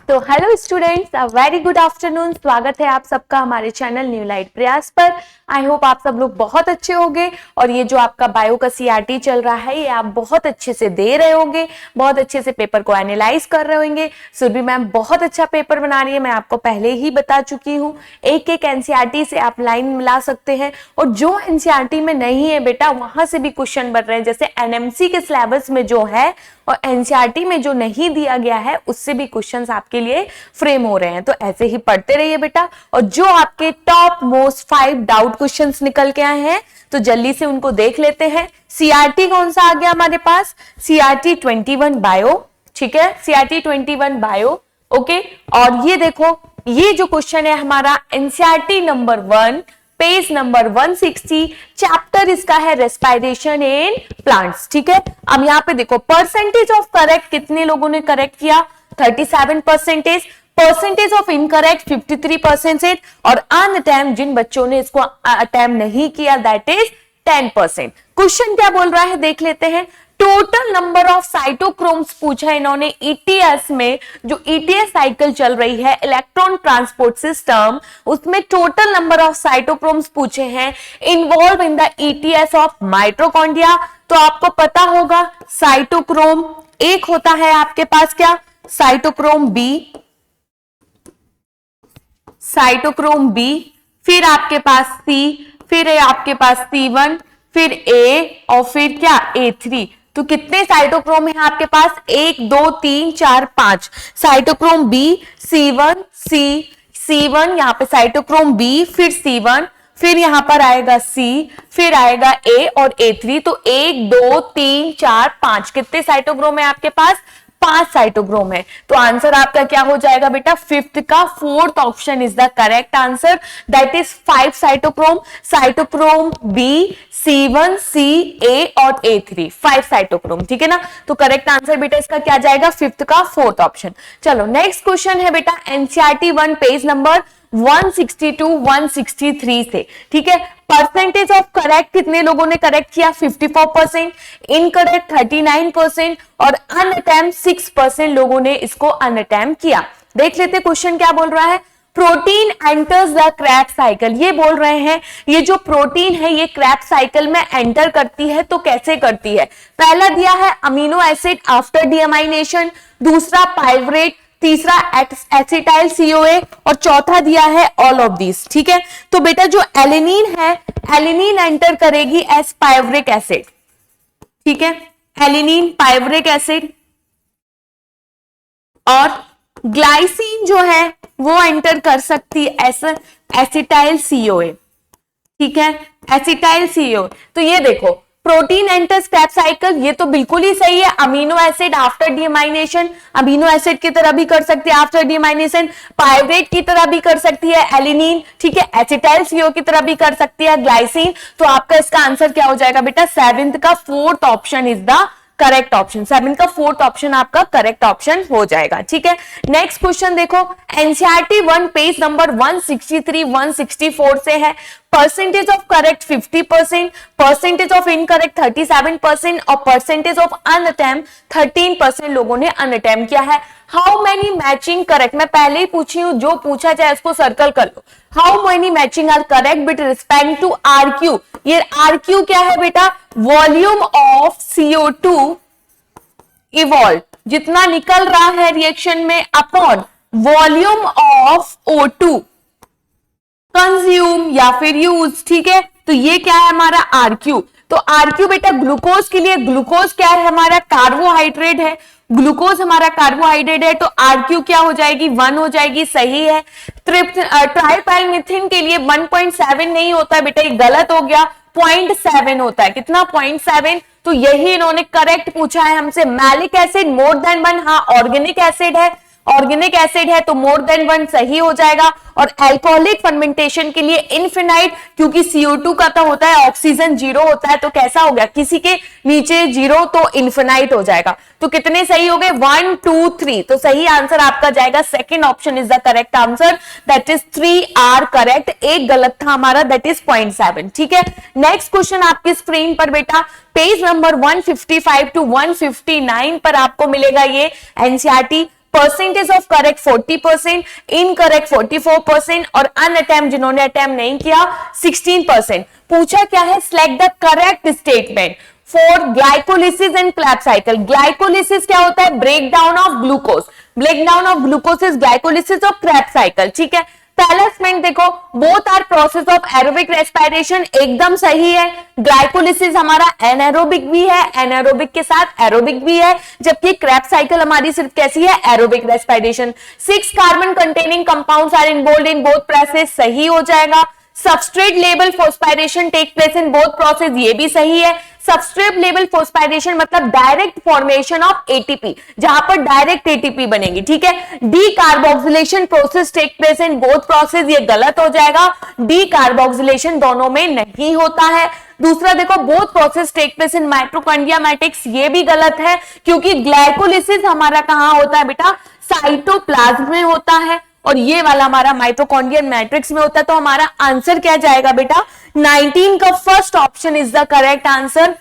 तो hello students, a very good afternoon. स्वागत है आप सबका हमारे चैनल न्यू लाइट प्रयास पर। आई होप आप सब लोग बहुत अच्छे होंगे और ये जो आपका बायो का सीआरटी चल रहा है ये आप बहुत अच्छे से दे रहे होंगे, बहुत अच्छे से पेपर को एनालाइज कर रहे होंगे। सुरभि मैम बहुत अच्छा पेपर बना रही है, मैं आपको पहले ही बता चुकी हूँ। एक एक एनसीईआरटी से आप लाइन मिला सकते हैं और जो एनसीईआरटी में नहीं है बेटा वहां से भी क्वेश्चन बन रहे हैं, जैसे एनएमसी के सिलेबस में जो है और एनसीईआरटी में जो नहीं दिया गया है उससे भी क्वेश्चंस आपके लिए फ्रेम हो रहे हैं। तो ऐसे ही पढ़ते रहिए बेटा, और जो आपके टॉप मोस्ट 5 डाउट क्वेश्चंस निकल के आए हैं तो जल्दी से उनको देख लेते हैं। सीआरटी कौन सा आ गया हमारे पास? सीआरटी 21 बायो, ठीक है, सीआरटी 21 बायो। ओके, और ये देखो ये जो क्वेश्चन है हमारा NCERT number 1 page number 160, chapter इसका है रेस्पिरेशन इन प्लांट्स, ठीक है। अब यहाँ पे देखो परसेंटेज ऑफ करेक्ट कितने लोगों ने करेक्ट किया? 37%, परसेंटेज ऑफ इनकरेक्ट 53% और अनअटेम्प्ट जिन बच्चों ने इसको अटेम्प्ट नहीं किया दैट इज 10%। क्वेश्चन क्या बोल रहा है देख लेते हैं। टोटल नंबर ऑफ साइटोक्रोम्स पूछा है इन्होंने ईटीएस में, जो ईटीएस साइकिल चल रही है इलेक्ट्रॉन ट्रांसपोर्ट सिस्टम, उसमें टोटल नंबर ऑफ साइटोक्रोम्स पूछे हैं involve in the ETS of mitochondria. तो आपको पता होगा साइटोक्रोम एक होता है आपके पास क्या? साइटोक्रोम बी, साइटोक्रोम बी, फिर आपके पास सी, फिर आपके पास C1, फिर ए और फिर क्या A3। तो कितने साइटोक्रोम हैं आपके पास? 1 2 3 4 5 साइटोक्रोम बी, C1 C1, यहाँ पे साइटोक्रोम बी, फिर C1, फिर यहां पर आएगा C, फिर आएगा A और A3। तो 1 2 3 4 5 कितने साइटोक्रोम है आपके पास? 5 साइटोक्रोम है। तो आंसर आपका क्या हो जाएगा बेटा? फिफ्थ का fourth option is the correct answer, that is 5 cytochrome, cytochrome b, C1, C, A और A3, 5 साइटोक्रोम, ठीक है ना। तो करेक्ट आंसर बेटा इसका क्या जाएगा? फिफ्थ का फोर्थ ऑप्शन। चलो नेक्स्ट क्वेश्चन है बेटा एनसीईआरटी 1 पेज नंबर 162 163 से, ठीक है। परसेंटेज ऑफ करेक्ट कितने लोगों ने करेक्ट किया? 54%, इनकरेक्ट 39% और अनअटेम्प्ट 6% लोगों ने इसको अनअटेम्प्ट किया। देख लेते क्वेश्चन क्या बोल रहा है। Protein enters the Krebs cycle, ये बोल रहे हैं ये जो प्रोटीन है ये क्रैब साइकिल में एंटर करती है, तो कैसे करती है? पहला दिया है अमीनो एसिड आफ्टर डीअमाइनेशन, दूसरा पाइवरेट, तीसरा एसिटाइल CoA और चौथा दिया है ऑल ऑफ दिस, ठीक है। तो बेटा जो एलिनीन है, एलिनीन एंटर करेगी एस पाइवरिक एसिड, ठीक है, एलिनीन पाइवरिक एसिड, और ग्लाइसिन जो है वो एंटर कर सकती है एस एसिटाइल CoA, ठीक है, एसिटाइल CoA। तो ये देखो प्रोटीन एंटर्स क्रैब साइकिल, ये तो बिल्कुल ही सही है। Amino acid after deamination, amino acid की तरह भी कर सकती है आफ्टर डीअमाइनेशन, पाइवरेट की तरह भी कर सकती है एलिनीन, ठीक है, एसिटाइल CoA की तरह भी कर सकती है ग्लाइसिन। तो आपका इसका आंसर क्या हो जाएगा बेटा? सेवेंथ का fourth option is the correct option, 7 का फोर्थ ऑप्शन आपका करेक्ट ऑप्शन हो जाएगा, ठीक है। नेक्स्ट क्वेश्चन देखो एनसीईआरटी 1 पेज नंबर 163 164 से है। Percentage of correct 50%, percentage of incorrect 37% और परसेंटेज ऑफ अनअटेम्प्ट 13% लोगों ने अनअटेम्प्ट किया है। हाउ मेनी मैचिंग करेक्ट, मैं पहले ही पूछी हूं, जो पूछा जाए उसको सर्कल कर लो। How many matching are correct with respect to RQ। ये RQ क्या है बेटा? वॉल्यूम ऑफ CO2 इवॉल्व, जितना निकल रहा है रिएक्शन में upon volume of O2 consume या फिर यूज, ठीक है। तो ये क्या है हमारा RQ। तो RQ बेटा ग्लूकोज के लिए, ग्लूकोज क्या है हमारा? कार्बोहाइड्रेट है, ग्लूकोज हमारा कार्बोहाइड्रेट है, तो RQ क्या हो जाएगी? 1 हो जाएगी, सही है। ट्राइपाइलमिथिन के लिए 1.7 नहीं होता है बेटा, ये गलत हो गया, 0.7 होता है। कितना? 0.7। तो यही इन्होंने करेक्ट पूछा है हमसे। मैलिक एसिड मोर देन 1, हाँ ऑर्गेनिक एसिड है, ऑर्गेनिक एसिड है तो मोर देन 1 सही हो जाएगा। और एल्कोहलिक फर्मेंटेशन के लिए इनफिनाइट, क्योंकि CO2 का तो होता है ऑक्सीजन 0 होता है, तो कैसा हो गया? किसी के नीचे 0 तो इनफिनाइट हो जाएगा। तो कितने सही हो गए? 1 2 3। तो सही आंसर आपका जाएगा second option is the correct answer, that is 3 are correct. एक गलत था हमारा, दैट इज 0.7, ठीक है। नेक्स्ट क्वेश्चन आपकी स्क्रीन पर बेटा पेज नंबर 155 टू 159 पर आपको मिलेगा ये NCERT percentage of correct 40%, incorrect 44% और अनअटेम्प्ट जिन्होंने अटेम्प्ट नहीं किया 16%। पूछा क्या है, select the correct statement for glycolysis and Krebs cycle. Glycolysis क्या होता है, break down of glucose, break down of glucose is glycolysis of Krebs cycle. ठीक है, पहला स्टेटमेंट देखो, both are process of aerobic respiration, एकदम सही है। ग्लाइकोलिसिस हमारा एनारोबिक भी है, एनारोबिक के साथ एरोबिक भी है, जबकि क्रेब्स साइकिल हमारी सिर्फ कैसी है, aerobic respiration. 6 carbon containing compounds are involved in both process, सही हो जाएगा। Substrate level phosphorylation take place in both process, ये भी सही है। सबस्ट्रेट लेवल फॉस्फोराइलेशन मतलब डायरेक्ट फॉर्मेशन ऑफ एटीपी, जहां पर डायरेक्ट एटीपी बनेगी। ठीक है, decarboxylation process take place in both process, ये गलत हो जाएगा। डी कार्बोक्सिलेशन दोनों में नहीं होता है। दूसरा देखो, both process take place in mitochondria matrix, ये भी गलत है, क्योंकि ग्लाइकोलिसिस हमारा कहां होता है बेटा, साइटोप्लाज्म में होता है, और ये वाला हमारा माइटोकॉन्ड्रियल मैट्रिक्स में होता है। तो हमारा आंसर क्या जाएगा बेटा, 19 का first option is the correct answer.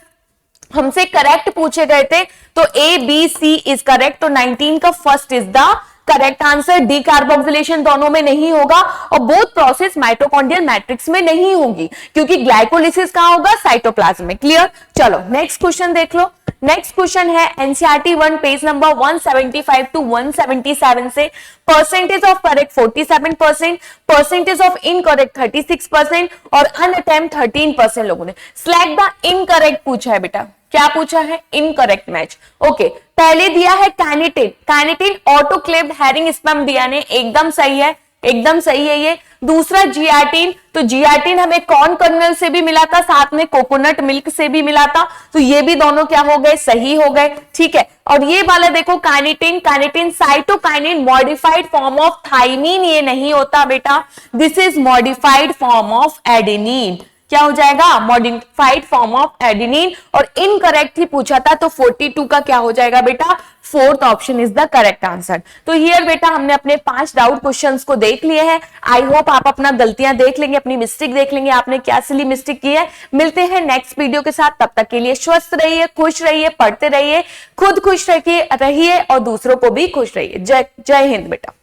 हमसे करेक्ट पूछे गए थे तो A B C is correct, तो 19 का first is the correct answer. Decarboxylation दोनों में नहीं होगा और बोथ प्रोसेस माइटोकॉन्ड्रियल मैट्रिक्स में नहीं होगी, क्योंकि ग्लाइकोलिसिस कहां होगा, साइटोप्लाज्म में। क्लियर, चलो नेक्स्ट क्वेश्चन देख लो। नेक्स्ट क्वेश्चन है एनसीईआरटी 1 पेज नंबर 175 टू 177 से। Percentage of correct 47%, percentage of incorrect 36% और अनअटेम्प्ट 13% लोगों ने। सिलेक्ट द इनकरेक्ट पूछा है बेटा, क्या पूछा है, इनकरेक्ट मैच। ओके, पहले दिया है कैनिटिन, कैनिटिन ऑटोक्लेव्ड हेरिंग स्पर्म डीएनए, एकदम सही है, एकदम सही है ये। दूसरा जियाटिन, तो जियाटिन हमें कॉर्न कर्नल से भी मिला था, साथ में कोकोनट मिल्क से भी मिला था, तो ये भी दोनों क्या हो गए, सही हो गए। ठीक है, और ये वाला देखो kinetin, kinetin cytokinin modified form of thymine, ये नहीं होता बेटा, this is modified form of adenine. क्या हो जाएगा, मॉडिफाइड फॉर्म ऑफ एडेनिन। और इनकरेक्ट ही पूछा था, तो 42 का क्या हो जाएगा बेटा, fourth option is the correct answer. तो हियर बेटा हमने अपने 5 डाउट क्वेश्चंस को देख लिए हैं। आई होप आप अपना गलतियां देख लेंगे, अपनी मिस्टेक देख लेंगे, आपने क्या सिली मिस्टेक की है। मिलते हैं नेक्स्ट वीडियो के साथ, तब तक के लिए स्वस्थ रहिए, खुश रहिए, पढ़ते रहिए, खुद खुश रहिए और दूसरों को भी खुश रहिए। जय जय हिंद बेटा।